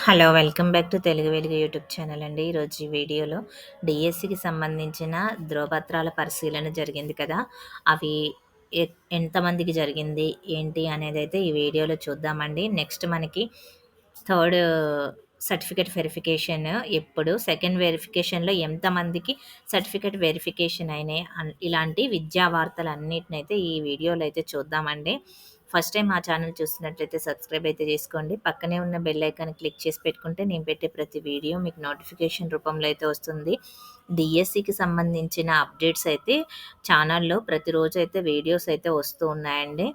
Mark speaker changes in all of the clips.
Speaker 1: Hello! Welcome back to Telugu వెలుగు YouTube channel అండి. ఈరోజు ఈ వీడియోలో డీఎస్సీకి సంబంధించిన ధ్రువపత్రాల పరిశీలన జరిగింది కదా! అవి ఎ ఎంతమందికి జరిగింది, ఏంటి అనేదైతే ఈ వీడియోలో చూద్దామండి. నెక్స్ట్ మనకి థర్డ్ సర్టిఫికేట్ వెరిఫికేషన్ ఎప్పుడు, సెకండ్ వెరిఫికేషన్‌లో ఎంతమందికి సర్టిఫికేట్ వెరిఫికేషన్ అయినాయి ఇలాంటి విద్యా వార్తలన్నిటినైతే ఈ వీడియోలో అయితే చూద్దామండి. ఫస్ట్ టైం మా ఛానల్ చూస్తున్నట్లయితే సబ్స్క్రైబ్ అయితే చేసుకోండి. పక్కనే ఉన్న బెల్ ఐకాన్ క్లిక్ చేసి పెట్టుకుంటే నేను పెట్టే ప్రతి వీడియో మీకు నోటిఫికేషన్ రూపంలో అయితే వస్తుంది. డీఎస్సీకి సంబంధించిన అప్డేట్స్ అయితే ఛానల్‌లో ప్రతిరోజు అయితే వీడియోస్ అయితే వస్తూ ఉన్నాయండి.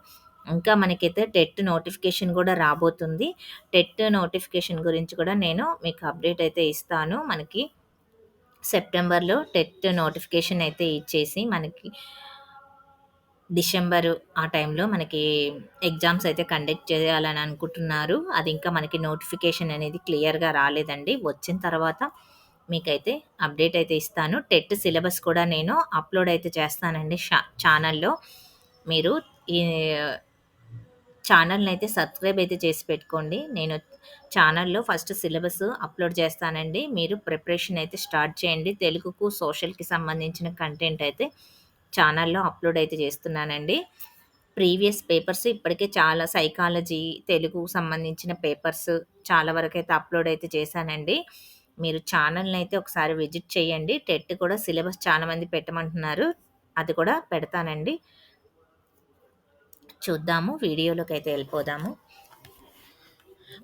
Speaker 1: ఇంకా మనకైతే టెట్ నోటిఫికేషన్ కూడా రాబోతుంది. టెట్ నోటిఫికేషన్ గురించి కూడా నేను మీకు అప్డేట్ అయితే ఇస్తాను. మనకి సెప్టెంబర్‌లో టెట్ నోటిఫికేషన్ అయితే ఇచ్చేసి మనకి డిసెంబరు ఆ టైంలో మనకి ఎగ్జామ్స్ అయితే కండక్ట్ చేయాలని అనుకుంటున్నారు. అది ఇంకా మనకి నోటిఫికేషన్ అనేది క్లియర్‌గా రాలేదండి. వచ్చిన తర్వాత మీకైతే అప్డేట్ అయితే ఇస్తాను. టెట్ సిలబస్ కూడా నేను అప్‌లోడ్ అయితే చేస్తానండి ఛానల్‌లో. మీరు ఈ ఛానల్‌నైతే సబ్స్క్రైబ్ అయితే చేసి పెట్టుకోండి. నేను ఛానల్‌లో ఫస్ట్ సిలబస్ అప్‌లోడ్ చేస్తానండి. మీరు ప్రిపరేషన్ అయితే స్టార్ట్ చేయండి. తెలుగుకు, సోషల్‌కి సంబంధించిన కంటెంట్ అయితే ఛానల్‌లో అప్‌లోడ్ అయితే చేస్తున్నానండి. ప్రీవియస్ పేపర్స్ ఇప్పటికే చాలా సైకాలజీ, తెలుగుకు సంబంధించిన పేపర్స్ చాలా వరకైతే అప్‌లోడ్ అయితే చేశానండి. మీరు ఛానల్‌నైతే ఒకసారి విజిట్ చేయండి. టెట్ కూడా సిలబస్ చాలా మంది పెట్టమంటున్నారు. అది కూడా పెడతానండి. చూద్దాము. వీడియోలోకైతే వెళ్ళిపోదాము.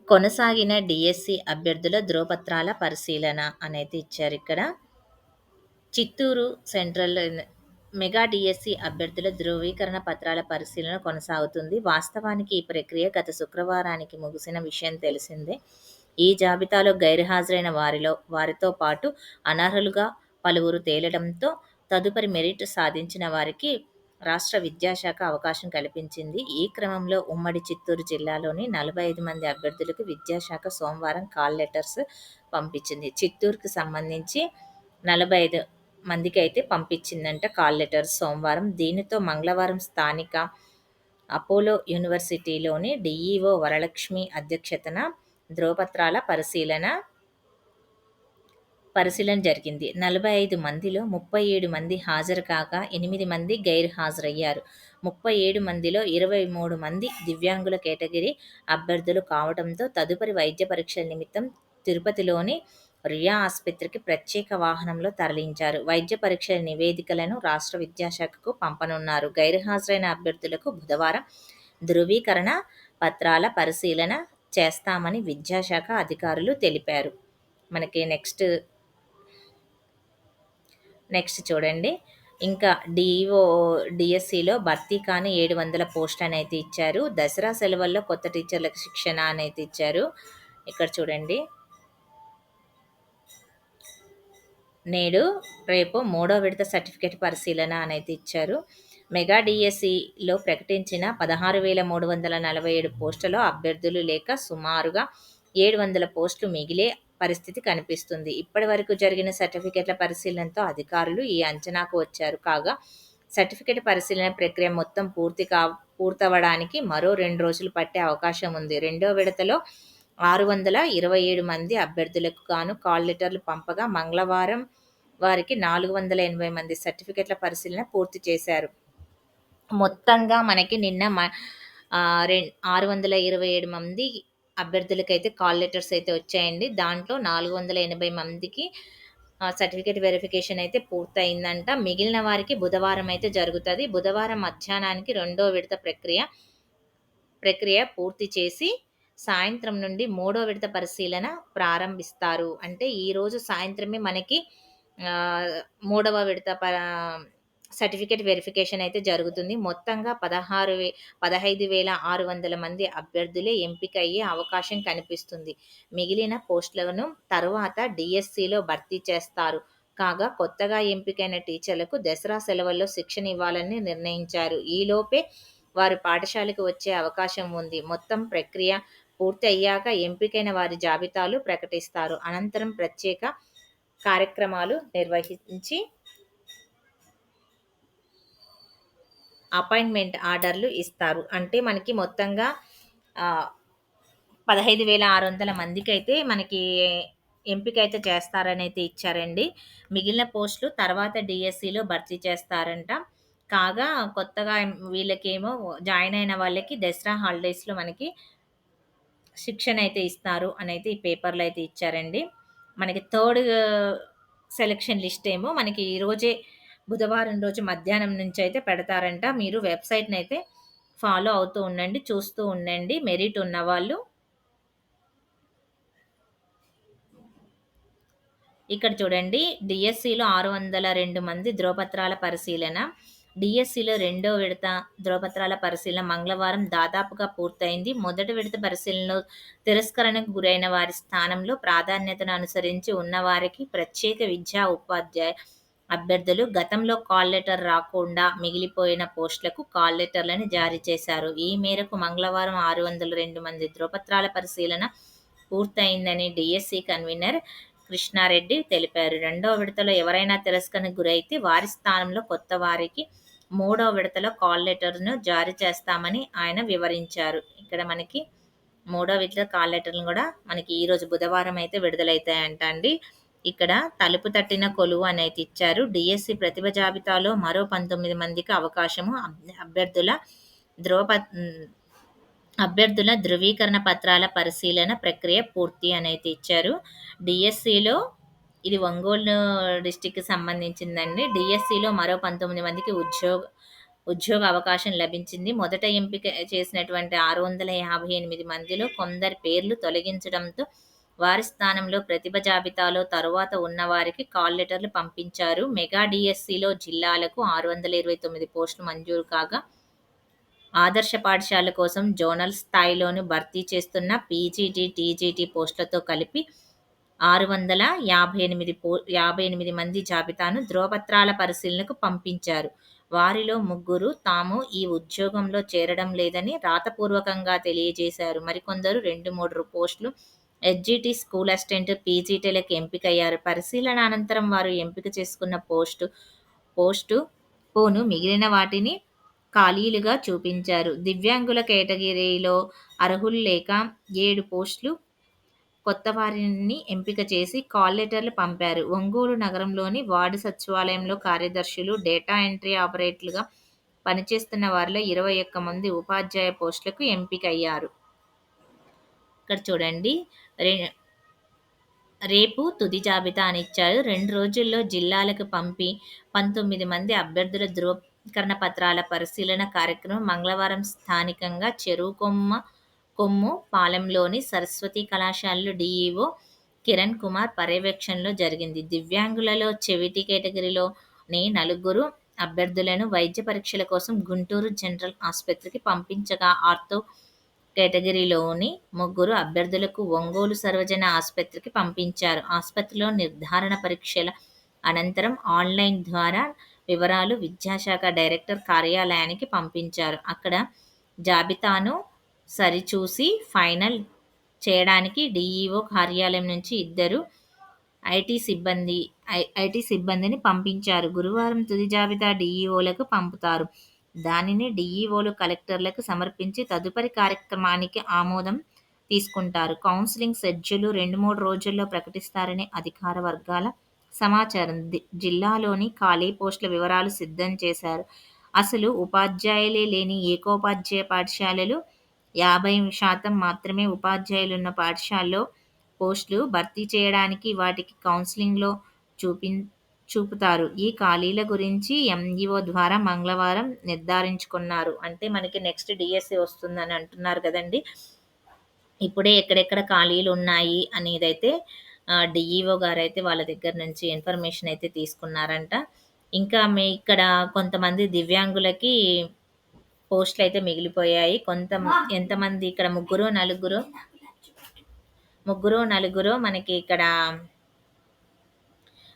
Speaker 1: కొనసాగిన డీఎస్సీ అభ్యర్థుల ధ్రువపత్రాల పరిశీలన అనేది ఇచ్చారిక్కడ. చిత్తూరు సెంట్రల్ మెగా డీఎస్సీ అభ్యర్థుల ధృవీకరణ పత్రాల పరిశీలన కొనసాగుతుంది. వాస్తవానికి ఈ ప్రక్రియ గత శుక్రవారానికి ముగిసిన విషయం తెలిసిందే. ఈ జాబితాలో గైర్హాజరైన వారితో పాటు అనర్హులుగా పలువురు తేలడంతో తదుపరి మెరిట్ సాధించిన వారికి రాష్ట్ర విద్యాశాఖ అవకాశం కల్పించింది. ఈ క్రమంలో ఉమ్మడి చిత్తూరు జిల్లాలోని 45 మంది అభ్యర్థులకు విద్యాశాఖ సోమవారం కాల్ లెటర్స్ పంపించింది. చిత్తూరుకి సంబంధించి 45 మందికైతే పంపించిందంట కాల్ లెటర్స్ సోమవారం. దీనితో మంగళవారం స్థానిక అపోలో యూనివర్సిటీలోని డీఈఓ వరలక్ష్మి అధ్యక్షతన ధ్రువపత్రాల పరిశీలన జరిగింది. 45 మందిలో 37 మంది హాజరు కాగా 8 మంది గైర్హాజరయ్యారు. 37 మందిలో 23 మంది దివ్యాంగుల కేటగిరీ అభ్యర్థులు కావడంతో తదుపరి వైద్య పరీక్షల నిమిత్తం తిరుపతిలోని రియా ఆస్పత్రికి ప్రత్యేక వాహనంలో తరలించారు. వైద్య పరీక్షల నివేదికలను రాష్ట్ర విద్యాశాఖకు పంపనున్నారు. గైర్హాజరైన అభ్యర్థులకు బుధవారం ధృవీకరణ పత్రాల పరిశీలన చేస్తామని విద్యాశాఖ అధికారులు తెలిపారు. మనకి నెక్స్ట్ చూడండి. ఇంకా డిఎస్సిలో భర్తీ కాని 700 పోస్టులను అయితే ఇచ్చారు. దసరా సెలవుల్లో కొత్త టీచర్లకు శిక్షణ అనేది ఇచ్చారు. ఇక్కడ చూడండి. నేడు రేపు 3వ విడత సర్టిఫికేట్ పరిశీలన అనేది ఇచ్చారు. మెగా డిఎస్సిలో ప్రకటించిన 16,347 పోస్టులో అభ్యర్థులు లేక సుమారుగా 700 పోస్టులు మిగిలే పరిస్థితి కనిపిస్తుంది. ఇప్పటి వరకు జరిగిన సర్టిఫికేట్ల పరిశీలనతో అధికారులు ఈ అంచనాకు వచ్చారు. కాగా సర్టిఫికేట్ పరిశీలన ప్రక్రియ మొత్తం పూర్తవడానికి మరో 2 రోజులు పట్టే అవకాశం ఉంది. రెండో విడతలో 627 మంది అభ్యర్థులకు గాను కాల్ లెటర్లు పంపగా మంగళవారం వారికి 480 మంది సర్టిఫికేట్ల పరిశీలన పూర్తి చేశారు. మొత్తంగా మనకి నిన్న 627 మంది అభ్యర్థులకైతే కాల్ లెటర్స్ అయితే వచ్చాయండి. దాంట్లో 480 మందికి సర్టిఫికేట్ వెరిఫికేషన్ అయితే పూర్తయిందంట. మిగిలిన వారికి బుధవారం అయితే జరుగుతుంది. బుధవారం మధ్యాహ్నానికి రెండో విడత ప్రక్రియ పూర్తి చేసి సాయంత్రం నుండి 3వ విడత పరిశీలన ప్రారంభిస్తారు. అంటే ఈరోజు సాయంత్రమే మనకి 3వ విడత సర్టిఫికేట్ వెరిఫికేషన్ అయితే జరుగుతుంది. మొత్తంగా 15,600 మంది అభ్యర్థులే ఎంపిక అయ్యే అవకాశం కనిపిస్తుంది. మిగిలిన పోస్టులను తరువాత డిఎస్సిలో భర్తీ చేస్తారు. కాగా కొత్తగా ఎంపికైన టీచర్లకు దసరా సెలవుల్లో శిక్షణ ఇవ్వాలని నిర్ణయించారు. ఈలోపే వారు పాఠశాలకు వచ్చే అవకాశం ఉంది. మొత్తం ప్రక్రియ పూర్తి అయ్యాక ఎంపికైన వారి జాబితాలు ప్రకటిస్తారు. అనంతరం ప్రత్యేక కార్యక్రమాలు నిర్వహించి అపాయింట్మెంట్ ఆర్డర్లు ఇస్తారు. అంటే మనకి మొత్తంగా 15,600 మందికైతే మనకి ఎంపికైతే చేస్తారనైతే ఇచ్చారండి. మిగిలిన పోస్టులు తర్వాత డీఎస్సీలో భర్తీ చేస్తారంట. కాగా కొత్తగా వీళ్ళకేమో జాయిన్ అయిన వాళ్ళకి దసరా హాలిడేస్‌లో మనకి శిక్షణ అయితే ఇస్తారు అనైతే ఈ పేపర్‌లో అయితే ఇచ్చారండి. మనకి థర్డ్ సెలక్షన్ లిస్ట్ ఏమో మనకి ఈ రోజే బుధవారం రోజు మధ్యాహ్నం నుంచి అయితే పెడతారంట. మీరు వెబ్‌సైట్‌నయితే ఫాలో అవుతూ ఉండండి. చూస్తూ ఉండండి. మెరిట్ ఉన్నవాళ్ళు ఇక్కడ చూడండి డీఎస్సీలో 602 మంది ధ్రువపత్రాల పరిశీలన. డీఎస్సీలో రెండో విడత ధ్రువపత్రాల పరిశీలన మంగళవారం దాదాపుగా పూర్తయింది. మొదటి విడత పరిశీలనలో తిరస్కరణకు గురైన వారి స్థానంలో ప్రాధాన్యతను అనుసరించి ఉన్నవారికి ప్రత్యేక విద్యా ఉపాధ్యాయ అభ్యర్థులు గతంలో కాల్ లెటర్ రాకుండా మిగిలిపోయిన పోస్టులకు కాల్ లెటర్లను జారీ చేశారు. ఈ మేరకు మంగళవారం 602 మంది ధ్రువపత్రాల పరిశీలన పూర్తయిందని డీఎస్సీ కన్వీనర్ కృష్ణారెడ్డి తెలిపారు. రెండో విడతలో ఎవరైనా తిరస్కరణకు గురైతే వారి స్థానంలో కొత్త వారికి మూడో విడతలో కాల్ లెటర్‌ను జారీ చేస్తామని ఆయన వివరించారు. ఇక్కడ మనకి మూడో విడత కాల్ లెటర్‌లు గూడా మనకి ఈరోజు బుధవారం అయితే విడుదలైతాయంట అండి. ఇక్కడ తలుపు తట్టిన కొలువు అనైతే ఇచ్చారు. డీఎస్సీ ప్రతిభ జాబితాలో మరో 19 మందికి అవకాశము. అభ్యర్థుల ధ్రువప అభ్యర్థుల ధృవీకరణ పత్రాల పరిశీలన ప్రక్రియ పూర్తి అనైతే ఇచ్చారు. డీఎస్సీలో ఇది ఒంగోలు డిస్ట్రిక్ట్‌కి సంబంధించిందండి. డీఎస్సీలో మరో 19 మందికి ఉద్యోగ అవకాశం లభించింది. మొదట ఎంపిక చేసినటువంటి 658 మందిలో కొందరి పేర్లు తొలగించడంతో వారి స్థానంలో ప్రతిభ జాబితాలో తరువాత ఉన్నవారికి కాల్ లెటర్లు పంపించారు. మెగా డీఎస్సీలో జిల్లాలకు 629 పోస్టులు మంజూరు కాగా ఆదర్శ పాఠశాల కోసం జోనల్ స్థాయిలోనూ భర్తీ చేస్తున్న పీజీటీ, టీజీటీ పోస్టులతో కలిపి 658 మంది జాబితాను ధ్రువపత్రాల పరిశీలనకు పంపించారు. వారిలో ముగ్గురు తాము ఈ ఉద్యోగంలో చేరడం లేదని రాతపూర్వకంగా తెలియజేశారు. మరికొందరు 2, 3 పోస్టులు ఎస్జీటీ, స్కూల్ అసిస్టెంట్, పీజీటీలకు ఎంపికయ్యారు. పరిశీలన అనంతరం వారు ఎంపిక చేసుకున్న పోస్టు పోను మిగిలిన వాటిని ఖాళీలుగా చూపించారు. దివ్యాంగుల కేటగిరీలో అర్హులు లేక 7 పోస్టులు కొత్త వారిని ఎంపిక చేసి కాల్ లెటర్లు పంపారు. ఒంగోలు నగరంలోని వార్డు సచివాలయంలో కార్యదర్శులు, డేటా ఎంట్రీ ఆపరేటర్లుగా పనిచేస్తున్న వారిలో 21 మంది ఉపాధ్యాయ పోస్టులకు ఎంపికయ్యారు. ఇక్కడ చూడండి రేపు తుది జాబితా అని ఇచ్చారు. 2 రోజుల్లో జిల్లాలకు పంపి 19 మంది అభ్యర్థుల ధృవీకరణ పత్రాల పరిశీలన కార్యక్రమం మంగళవారం స్థానికంగా కొమ్ము పాలెంలోని సరస్వతి కళాశాలలో డీఈఓ కిరణ్ కుమార్ పర్యవేక్షణలో జరిగింది. దివ్యాంగులలో చెవిటి కేటగిరీలోని 4 అభ్యర్థులను వైద్య పరీక్షల కోసం గుంటూరు జనరల్ ఆస్పత్రికి పంపించగా ఆర్థో కేటగిరీలోని 3 అభ్యర్థులకు ఒంగోలు సర్వజన ఆస్పత్రికి పంపించారు. ఆస్పత్రిలో నిర్ధారణ పరీక్షల అనంతరం ఆన్లైన్ ద్వారా వివరాలు విద్యాశాఖ డైరెక్టర్ కార్యాలయానికి పంపించారు. అక్కడ జాబితాను సరిచూసి ఫైనల్ చేయడానికి డీఈఓ కార్యాలయం నుంచి 2 ఐటీ సిబ్బందిని పంపించారు. గురువారం తుది జాబితా డీఈఓలకు పంపుతారు. దానిని డీఈఓలు కలెక్టర్లకు సమర్పించి తదుపరి కార్యక్రమానికి ఆమోదం తీసుకుంటారు. కౌన్సిలింగ్ షెడ్యూల్ 2, 3 రోజుల్లో ప్రకటిస్తారని అధికార వర్గాల సమాచారం. జిల్లాలోని ఖాళీ పోస్టుల వివరాలు సిద్ధం చేశారు. అసలు ఉపాధ్యాయులే లేని ఏకోపాధ్యాయ పాఠశాలలు 50% మాత్రమే ఉపాధ్యాయులున్న పాఠశాలలో పోస్టులు భర్తీ చేయడానికి వాటికి కౌన్సిలింగ్లో చూపుతారు. ఈ ఖాళీల గురించి ఎంఈఓ ద్వారా మంగళవారం నిర్ధారించుకున్నారు. అంటే మనకి నెక్స్ట్ డిఎస్సి వస్తుందని అంటున్నారు కదండి. ఇప్పుడే ఎక్కడెక్కడ ఖాళీలు ఉన్నాయి అనేదైతే డిఈఓ గారు అయితే వాళ్ళ దగ్గర నుంచి ఇన్ఫర్మేషన్ అయితే తీసుకున్నారంట. ఇంకా ఇక్కడ కొంతమంది దివ్యాంగులకి పోస్టులు అయితే మిగిలిపోయాయి. ఎంతమంది ఇక్కడ ముగ్గురు నలుగురు మనకి ఇక్కడ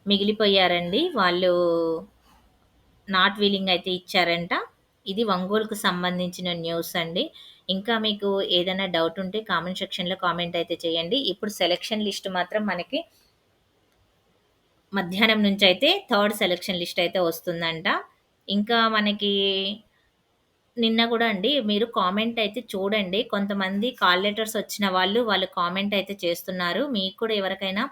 Speaker 1: మిగిలిపోయారండి. వాళ్ళు నాట్ విల్లింగ్ అయితే ఇచ్చారంట. ఇది ఒంగోలుకు సంబంధించిన న్యూస్ అండి. ఇంకా మీకు ఏదైనా డౌట్ ఉంటే కామెంట్ సెక్షన్లో కామెంట్ అయితే చేయండి. ఇప్పుడు సెలక్షన్ లిస్ట్ మాత్రం మనకి మధ్యాహ్నం నుంచి అయితే థర్డ్ సెలక్షన్ లిస్ట్ అయితే వస్తుందంట. ఇంకా మనకి నిన్న గూడా అండి మీరు కామెంట్ అయితే చూడండి. కొంతమంది కాల్ లెటర్స్ వచ్చిన వాళ్ళు కామెంట్ అయితే చేస్తున్నారు. మీకు కూడా ఎవరికైనా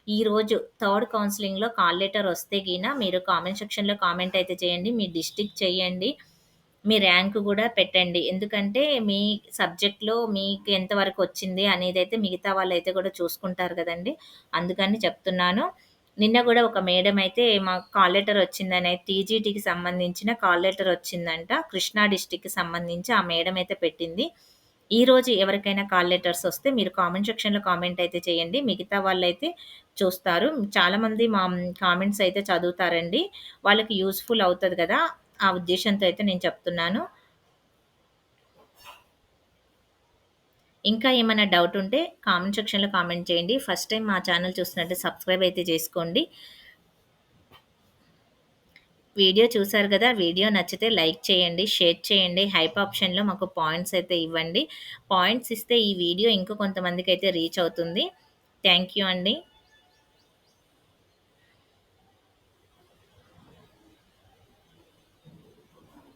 Speaker 1: ఈరోజు థర్డ్ కౌన్సెలింగ్‌లో కాల్ లెటర్ వస్తే మీరు కామెంట్ సెక్షన్‌లో కామెంట్ అయితే చేయండి. మీ డిస్ట్రిక్ట్ చేయండి. మీ ర్యాంక్ గూడా పెట్టండి. ఎందుకంటే మీ సబ్జెక్ట్‌లో మీకు ఎంత వరకు వచ్చింది అనేదైతే మిగతా వాళ్ళైతే గూడా చూసుకుంటారు గదండీ! అందుకని చెప్తున్నాను. నిన్న గూడా ఒక మేడమ్ అయితే మాకు కాల్ లెటర్ వచ్చిందని టీజీటీకి సంబంధించిన కాల్ లెటర్ వచ్చిందంట. కృష్ణా డిస్ట్రిక్ట్‌కి సంబంధించి ఆ మేడమ్ అయితే పెట్టింది. ఈరోజు ఎవరికైనా కాల్ లెటర్స్ వస్తే మీరు కామెంట్ సెక్షన్‌లో కామెంట్ అయితే చేయండి. మిగతా వాళ్ళైతే చూస్తారు. చాలామంది మా కామెంట్స్ అయితే చదువుతారండి. వాళ్ళకి యూజ్‌ఫుల్ అవుతది గదా! ఆ ఉద్దేశ్యంతో అయితే నేను చెప్తున్నాను. ఇంకా ఏమైనా డౌట్ ఉంటే కామెంట్ సెక్షన్‌లో కామెంట్ చేయండి. ఫస్ట్ టైమ్ మా ఛానెల్ చూస్తున్నట్టే సబ్స్క్రైబ్ అయితే చేసుకోండి. వీడియో చూసారు గదా! వీడియో నచ్చితే లైక్ చేయండి, షేర్ చేయండి. హైప్ ఆప్షన్‌లో మాకు పాయింట్స్ అయితే ఇవ్వండి. పాయింట్స్ ఇస్తే ఈ వీడియో ఇంకా కొంతమందికైతే రీచ్ అవుతుంది. థాంక్ యూ అండి.